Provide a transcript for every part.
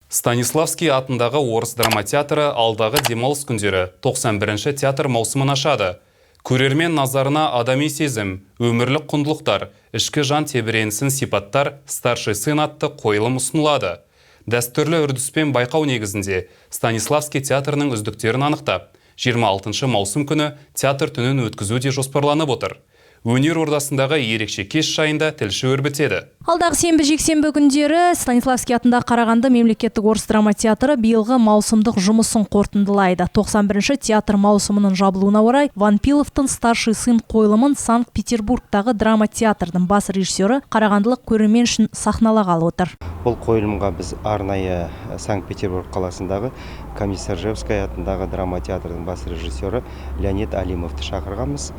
Станиславский атындағы орыс драма театры алдағы демалыс күндері 91-ші театр маусымын ашады. Көрермен назарына адами сезім, өмірлік құндылықтар, ішкі жан тебіренсін сипаттар старший сын атты қойылым ұсынылады. Дәстүрлі үрдіспен байқау негізінде Станиславский театрының үздіктерін анықтап, 26 маусым күні театр түнін өткізу де жоспарланып отыр. Өнер ордасындағы ерекше кеш жайында тілші өрбітеді. Алдағы сенбі-жексенбі күндері Станиславский атындағы Қарағанды мемлекеттік орыс драма театры биылғы маусымдық жұмысын қорытындылайды. 91-ші театр маусымының жабылуына орай Ванпиловтың старший сын қойылымын Санкт-Петербургтағы драма театрдың бас режиссері қарағандылық көрермен үшін сахналағалы отыр. Бұл қойылымға біз арнайы Санкт-Петербург қаласындағы Комиссаржевская атындағы драма театрдың бас режиссері Леонид Алимовты шақырғанбыз.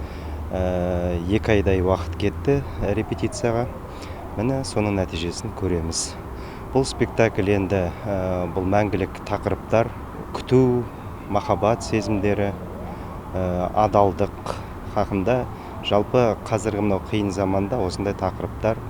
2 айдай уақыт кетті репетицияға. Міне соның нәтижесін көреміз. Бұл спектакль енді бұл мәңгілік тақырыптар, күту, махаббат сезімдері, адалдық хақында. Жалпы қазіргі мынау қиын заманда осындай тақырыптар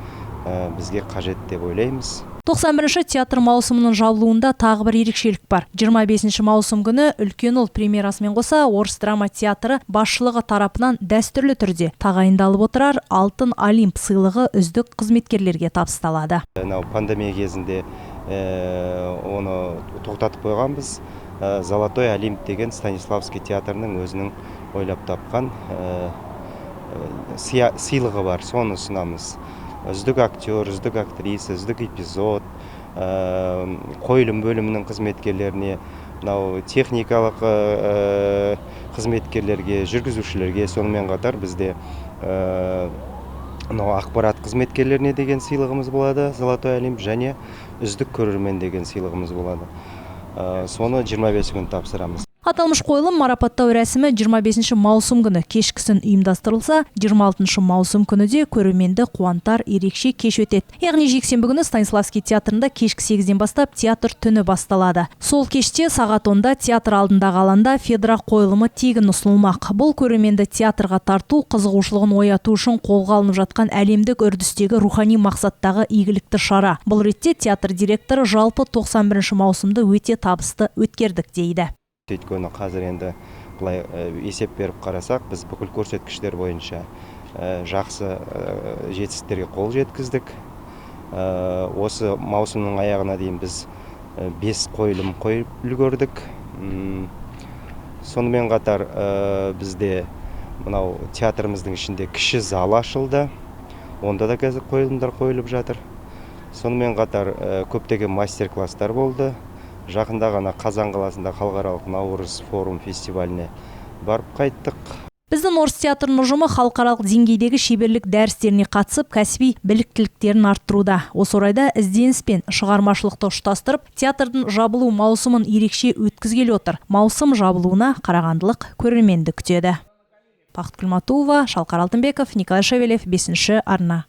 бізге қажет деп ойлаймыз. 91-ші театр маусымының жабылуында тағы бір ерекшелік бар. 25-ші маусым күні үлкен ұл премьерасымен қоса орыс драма театры басшылығы тарапынан дәстүрлі түрде тағайындалып отырар Алтын Олимп сыйлығы үздік қызметкерлерге табысталады. Пандемия кезінде оны тоқтатып қойғанбыз. Золотой Олимп деген Станиславский театрының өзінің ойлап тапқан сыйлығы бар, соны ұсынамыз. Үздік актер, үздік актриса, үздік эпизод, қойылым бөлімінің қызметкерлеріне, техникалық қызметкерлерге, жүргізушілерге, сонымен қатар бізде ақпарат қызметкерлеріне деген сыйлығымыз болады, Золотой Олимп, және үздік көрермен деген сыйлығымыз болады. Соны 25 күн тапсырамыз. Аталмыш қойылым марапаттау рәсімі 25-ші маусым күні кешкісін ұйымдастырылса, 26-шы маусым күні де көрерменді қуантар ерекше кеш өтеді. Яғни жексенбі күні Станиславский театрында кешкі 8-ден бастап театр түні басталады. Сол кеште сағат 10-да театр алдындағы алаңда Федра қойылымы тегін ұсынылмақ. Бұл көрерменді театрға тарту, қызығушылығын ояту үшін қолға алынып жатқан әлемдік үрдістегі рухани мақсаттағы игілікті шара. Бұл ретте театр директоры жалпы 91-ші маусымды өте табысты өткердік дейді. Өйткені қазір енді былай есеп беріп қарасақ, біз бүкіл көрсеткіштер бойынша жақсы жетістіктерге қол жеткіздік. Осы маусымның аяғына дейін біз 5 қойылым қойып үлгердік. Сонымен қатар бізде мынау театрымыздың ішінде кіші зал ашылды. Онда да қазір қойылымдар қойылып жатыр. Сонымен қатар көптеген мастер-класстар болды. Жақында ғана Қазан қаласында халықаралық Наурыз форум фестиваліне барып қайттық. Біздің орыс театрының ұжымы халықаралық деңгейдегі шеберлік дәрістеріне қатысып, кәсіби біліктіліктерін арттыруда. Осы орайда ізденіс пен шығармашылықты ұштастырып, театрдың жабылу маусымын ерекше өткізгелі отыр. Маусым жабылуына қарағандылық көрерменді күтеді. Бақыт Күлматуова, Шалқар Алтынбеков, Николай Шевелев, 5-ші арна.